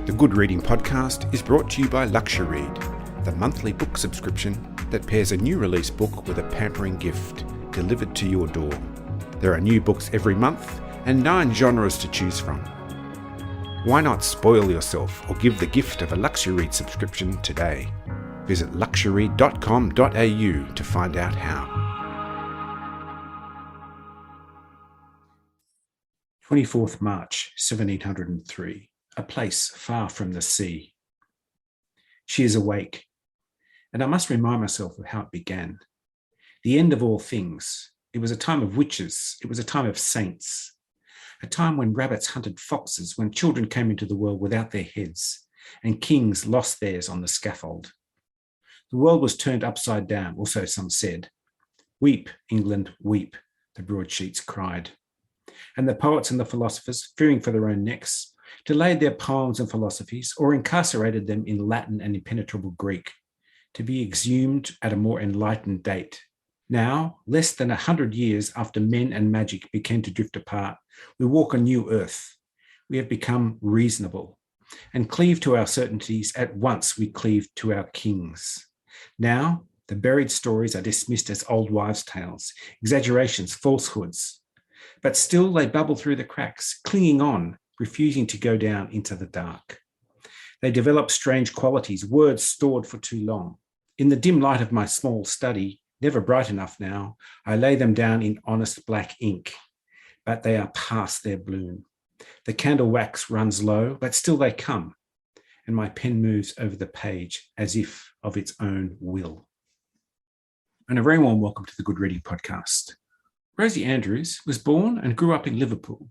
The Good Reading Podcast is brought to you by LuxuryRead, the monthly book subscription that pairs a new release book with a pampering gift delivered to your door. There are new books every month and 9 genres to choose from. Why not spoil yourself or give the gift of a LuxuryRead subscription today? Visit luxury.com.au to find out how. 24th March 1703. A place far from the sea. She is awake, and I must remind myself of how it began. The end of all things. It was a time of witches. It was a time of saints. A time when rabbits hunted foxes, when children came into the world without their heads, and kings lost theirs on the scaffold. The world was turned upside down, or so some said. Weep, England, weep, the broadsheets cried. And the poets and the philosophers, fearing for their own necks, delayed their poems and philosophies, or incarcerated them in Latin and impenetrable Greek, to be exhumed at a more enlightened date. Now, less than 100 years after men and magic began to drift apart, we walk a new earth. We have become reasonable, and cleave to our certainties at once we cleave to our kings. Now, the buried stories are dismissed as old wives' tales, exaggerations, falsehoods. But still they bubble through the cracks, clinging on, refusing to go down into the dark. They develop strange qualities, words stored for too long. In the dim light of my small study, never bright enough now, I lay them down in honest black ink, but they are past their bloom. The candle wax runs low, but still they come, and my pen moves over the page as if of its own will. And a very warm welcome to the Good Reading Podcast. Rosie Andrews was born and grew up in Liverpool.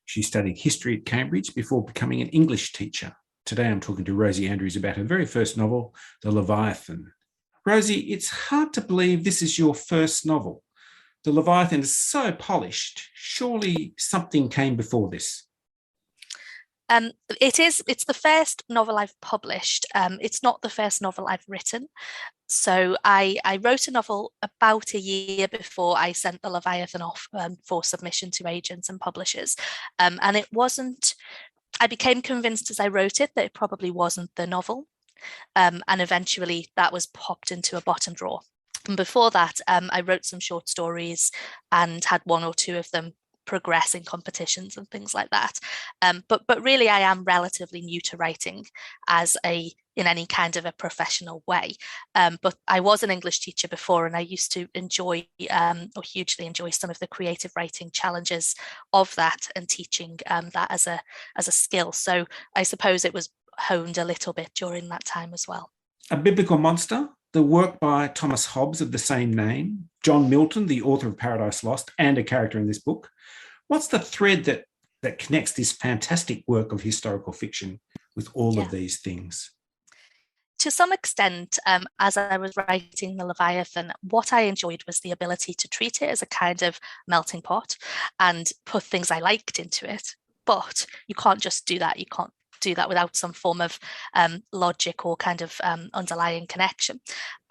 She studied history at Cambridge before becoming an English teacher. Today I'm talking to Rosie Andrews about her very first novel, The Leviathan. Rosie, it's hard to believe this is your first novel. The Leviathan is so polished. Surely something came before this. It's the first novel I've published. It's not the first novel I've written. So I wrote a novel about a year before I sent the Leviathan off for submission to agents and publishers. And it wasn't, I became convinced as I wrote it that it probably wasn't the novel. And eventually that was popped into a bottom drawer. And before that, I wrote some short stories and had 1 or 2 of them progress in competitions and things like that. But really I am relatively new to writing in any kind of a professional way. But I was an English teacher before, and I used to enjoy or hugely enjoy some of the creative writing challenges of that and teaching that as a skill. So I suppose it was honed a little bit during that time as well. A Biblical Monster, the work by Thomas Hobbes of the same name, John Milton, the author of Paradise Lost, and a character in this book. What's the thread that connects this fantastic work of historical fiction with all of these things? To some extent, as I was writing The Leviathan, what I enjoyed was the ability to treat it as a kind of melting pot and put things I liked into it. But you can't just do that. You can't do that without some form of logic or kind of underlying connection.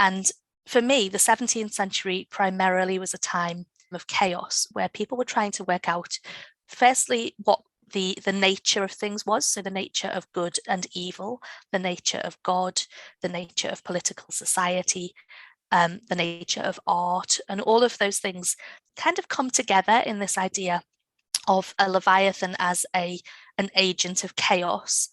And for me, the 17th century primarily was a time of chaos where people were trying to work out, firstly, what the nature of things was, so the nature of good and evil, the nature of God, the nature of political society, the nature of art, and all of those things kind of come together in this idea of a Leviathan as an agent of chaos.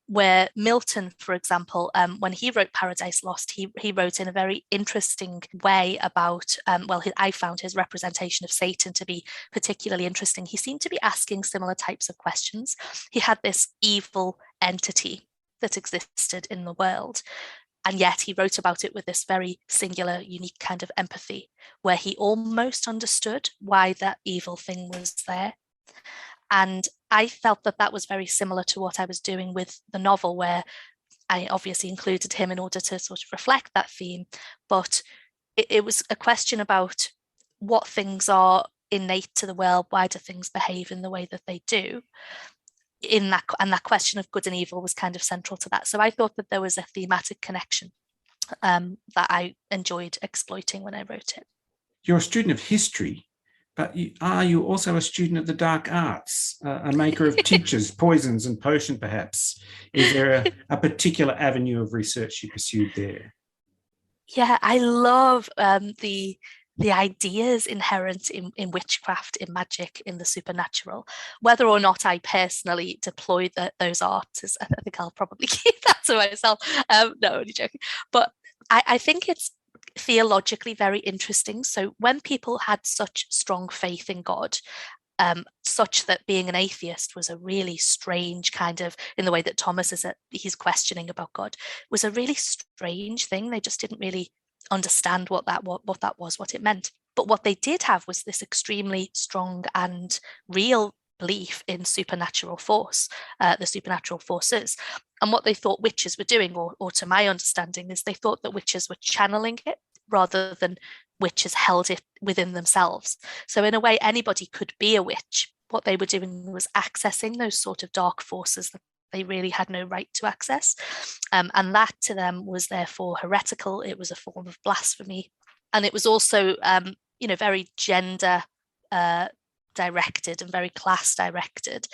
Where Milton, for example, when he wrote Paradise Lost, he wrote in a very interesting way about, I found his representation of Satan to be particularly interesting. He seemed to be asking similar types of questions. He had this evil entity that existed in the world, and yet he wrote about it with this very singular, unique kind of empathy, where he almost understood why that evil thing was there. And I felt that was very similar to what I was doing with the novel, where I obviously included him in order to sort of reflect that theme. But it was a question about what things are innate to the world, why do things behave in the way that they do? And that question of good and evil was kind of central to that. So I thought that there was a thematic connection that I enjoyed exploiting when I wrote it. You're a student of history. But are you also a student of the dark arts, a maker of tinctures, poisons, and potion, perhaps? Is there a particular avenue of research you pursued there? Yeah, I love the ideas inherent in witchcraft, in magic, in the supernatural. Whether or not I personally deploy those arts, I think I'll probably keep that to myself. No, only joking. But I think it's theologically very interesting. So when people had such strong faith in God, such that being an atheist was a really strange kind of, in the way that Thomas he's questioning about God, was a really strange thing. They just didn't really understand what that was, what it meant. But what they did have was this extremely strong and real belief in supernatural force, the supernatural forces. And what they thought witches were doing, or to my understanding, is they thought that witches were channeling it rather than witches held it within themselves. So in a way, anybody could be a witch. What they were doing was accessing those sort of dark forces that they really had no right to access. And that to them was therefore heretical. It was a form of blasphemy. And it was also, very gender directed and very class directed.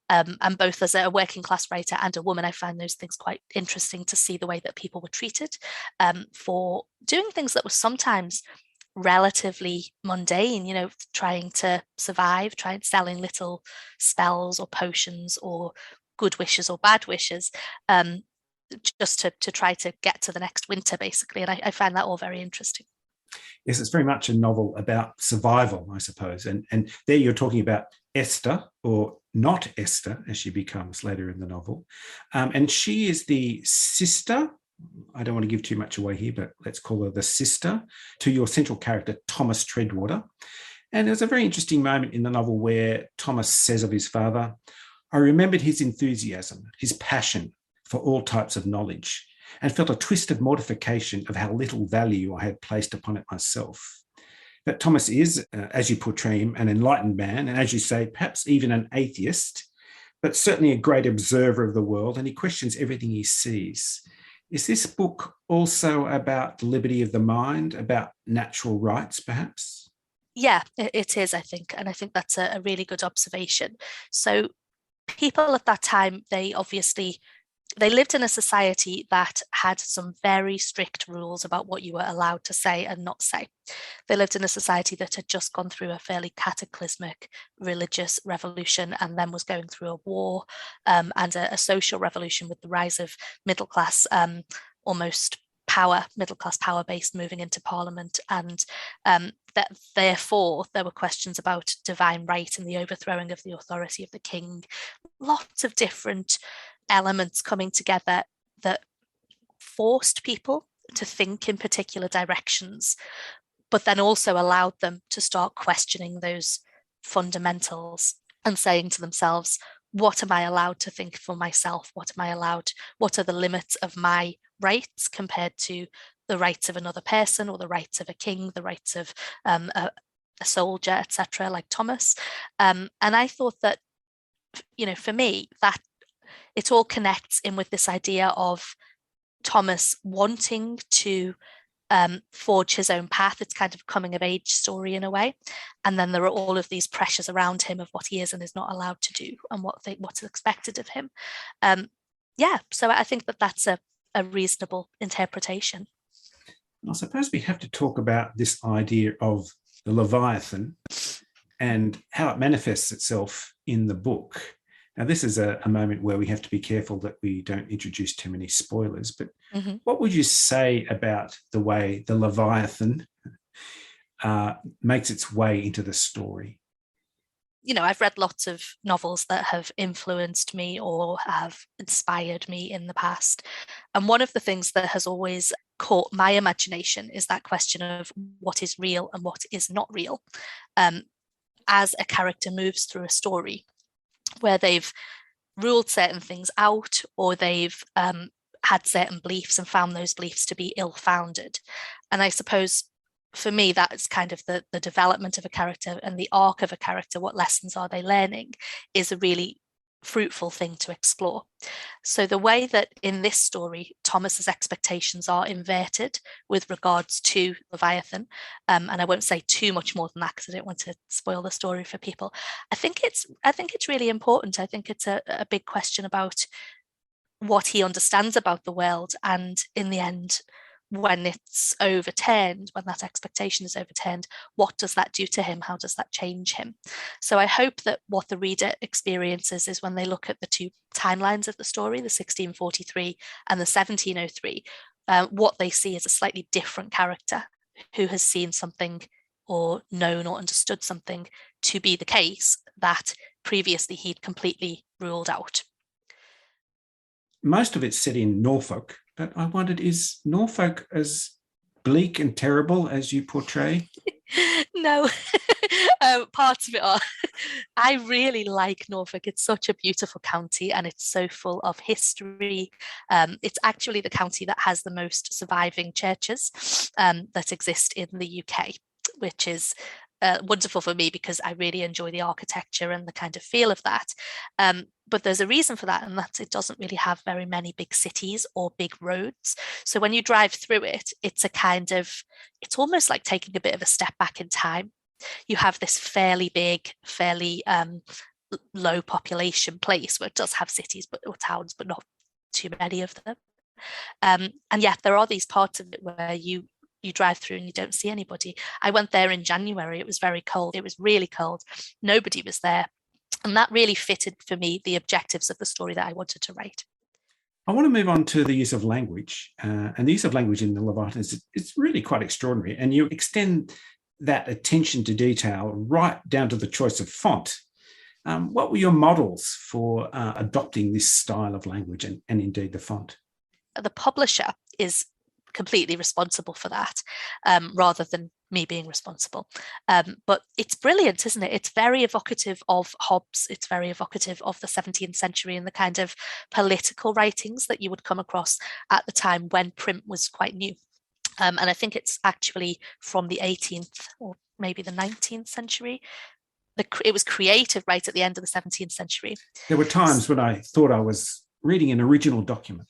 And both as a working class writer and a woman, I found those things quite interesting to see the way that people were treated for doing things that were sometimes relatively mundane, trying to survive, selling little spells or potions or good wishes or bad wishes, just to try to get to the next winter, basically. And I find that all very interesting. Yes, it's very much a novel about survival, I suppose. And there you're talking about Esther, or not Esther, as she becomes later in the novel. And she is the sister, I don't want to give too much away here, but let's call her the sister to your central character, Thomas Treadwater. And there's a very interesting moment in the novel where Thomas says of his father, I remembered his enthusiasm, his passion for all types of knowledge, and felt a twisted mortification of how little value I had placed upon it myself. But Thomas is, as you portray him, an enlightened man, and as you say, perhaps even an atheist, but certainly a great observer of the world, and he questions everything he sees. Is this book also about liberty of the mind, about natural rights, perhaps? Yeah, it is, I think. And I think that's a really good observation. So people at that time, they lived in a society that had some very strict rules about what you were allowed to say and not say. They lived in a society that had just gone through a fairly cataclysmic religious revolution and then was going through a war and a social revolution with the rise of middle class, almost middle class power based, moving into parliament. And that therefore there were questions about divine right and the overthrowing of the authority of the king. Lots of different elements coming together that forced people to think in particular directions, but then also allowed them to start questioning those fundamentals and saying to themselves, what am I allowed to think for myself? What are the limits of my rights compared to the rights of another person, or the rights of a king, the rights of a soldier, etc., like Thomas. And I thought that, for me, that it all connects in with this idea of Thomas wanting to forge his own path. It's kind of a coming of age story in a way. And then there are all of these pressures around him of what he is and is not allowed to do, and what's expected of him. So I think that's a reasonable interpretation. I suppose we have to talk about this idea of the Leviathan and how it manifests itself in the book. Now, this is a moment where we have to be careful that we don't introduce too many spoilers, but what would you say about the way the Leviathan makes its way into the story? I've read lots of novels that have influenced me or have inspired me in the past. And one of the things that has always caught my imagination is that question of what is real and what is not real. As a character moves through a story where they've ruled certain things out, or they've had certain beliefs and found those beliefs to be ill-founded. And I suppose for me, that's kind of the development of a character and the arc of a character. What lessons are they learning is a really fruitful thing to explore. So the way that in this story Thomas's expectations are inverted with regards to Leviathan, and I won't say too much more than that because I don't want to spoil the story for people. I think it's really important. I think it's a big question about what he understands about the world, and in the end, when it's overturned, when that expectation is overturned, what does that do to him? How does that change him? So I hope that what the reader experiences is when they look at the two timelines of the story, the 1643 and the 1703, what they see is a slightly different character who has seen something or known or understood something to be the case that previously he'd completely ruled out. Most of it's set in Norfolk, but I wondered, is Norfolk as bleak and terrible as you portray? No, parts of it are. I really like Norfolk. It's such a beautiful county and it's so full of history. It's actually the county that has the most surviving churches that exist in the UK, which is wonderful for me because I really enjoy the architecture and the kind of feel of that. But there's a reason for that, and that's it doesn't really have very many big cities or big roads. So when you drive through it, it's almost like taking a bit of a step back in time. You have this fairly big, fairly low population place where it does have cities or towns, but not too many of them. And yet there are these parts of it where you drive through and you don't see anybody. I went there in January. It was very cold. It was really cold. Nobody was there. And that really fitted for me the objectives of the story that I wanted to write. I want to move on to the use of language. And the use of language in the Leviathan is really quite extraordinary. And you extend that attention to detail right down to the choice of font. What were your models for adopting this style of language and indeed the font? The publisher is completely responsible for that, rather than me being responsible. But it's brilliant, isn't it? It's very evocative of Hobbes. It's very evocative of the 17th century and the kind of political writings that you would come across at the time when print was quite new. And I think it's actually from the 18th or maybe the 19th century. It was created right at the end of the 17th century. There were times when I thought I was reading an original document.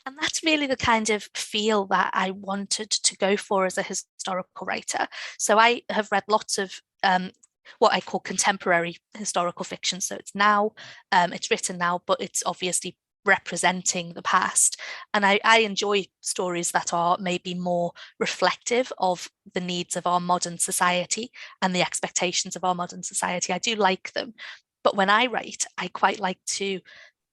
And that's really the kind of feel that I wanted to go for as a historical writer. So I have read lots of what I call contemporary historical fiction. So it's written now, but it's obviously representing the past. And I enjoy stories that are maybe more reflective of the needs of our modern society and the expectations of our modern society. I do like them. But when I write, I quite like to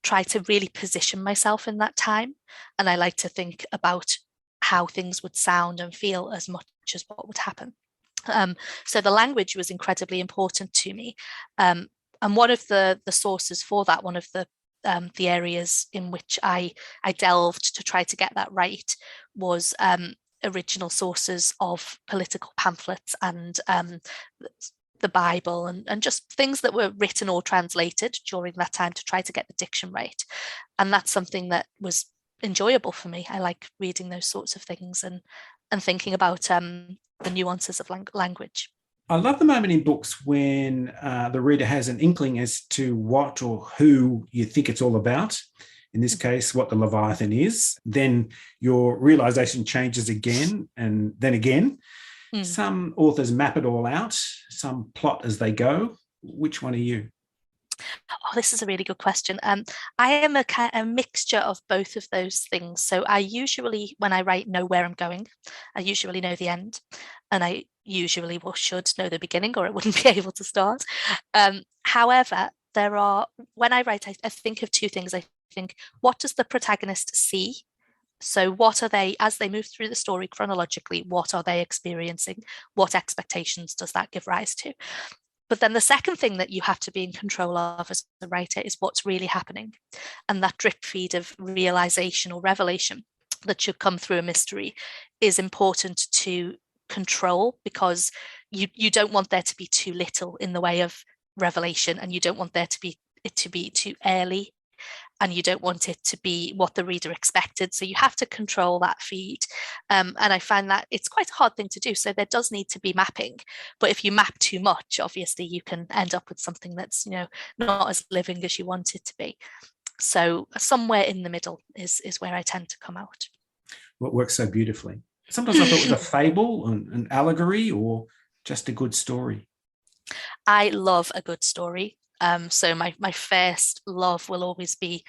try to really position myself in that time. And I like to think about how things would sound and feel as much as what would happen. So the language was incredibly important to me. And one of the sources for that, one of the areas in which I delved to try to get that right was original sources of political pamphlets and the Bible and just things that were written or translated during that time to try to get the diction right. And that's something that was enjoyable for me. I like reading those sorts of things and thinking about the nuances of language. I love the moment in books when the reader has an inkling as to what or who you think it's all about. In this case, what the Leviathan is. Then your realization changes again and then again. Some authors map it all out, some plot as they go. Which one are you? Oh, this is a really good question. I am a mixture of both of those things. So I usually, when I write, know where I'm going. I usually know the end. And I usually should know the beginning or I wouldn't be able to start. However, when I write, I think of two things. I think, what does the protagonist see? So what are they, as they move through the story chronologically, what are they experiencing? What expectations does that give rise to? But then the second thing that you have to be in control of as a writer is what's really happening. And that drip feed of realization or revelation that should come through a mystery is important to control, because you don't want there to be too little in the way of revelation, and you don't want there to be too early and you don't want it to be what the reader expected. So you have to control that feed. And I find that it's quite a hard thing to do. So there does need to be mapping. But if you map too much, obviously you can end up with something that's, not as living as you want it to be. So somewhere in the middle is where I tend to come out. What works so beautifully. Sometimes I thought it was a fable, an allegory, or just a good story. I love a good story. So my first love will always be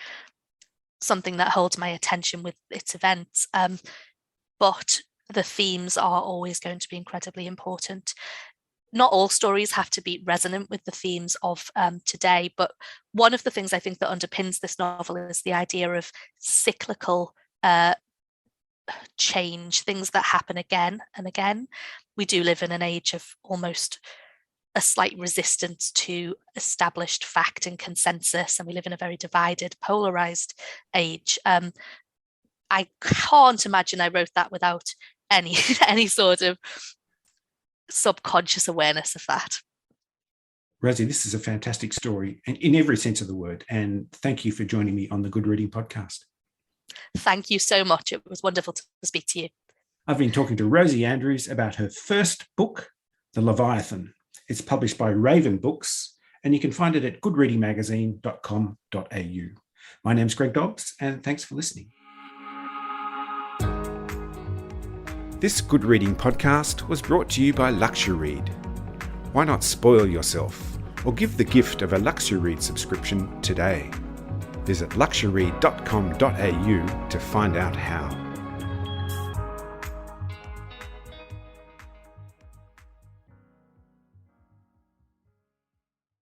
something that holds my attention with its events. But the themes are always going to be incredibly important. Not all stories have to be resonant with the themes of today, but one of the things I think that underpins this novel is the idea of cyclical change, things that happen again and again. We do live in an age of almost a slight resistance to established fact and consensus, and we live in a very divided, polarized age. I can't imagine I wrote that without any sort of subconscious awareness of that. Rosie, this is a fantastic story, and in every sense of the word. And thank you for joining me on the Good Reading Podcast. Thank you so much. It was wonderful to speak to you. I've been talking to Rosie Andrews about her first book, The Leviathan. It's published by Raven Books, and you can find it at goodreadingmagazine.com.au. My name's Greg Dobbs, and thanks for listening. This Good Reading Podcast was brought to you by LuxuryRead. Why not spoil yourself or give the gift of a LuxuryRead subscription today? Visit luxuryread.com.au to find out how.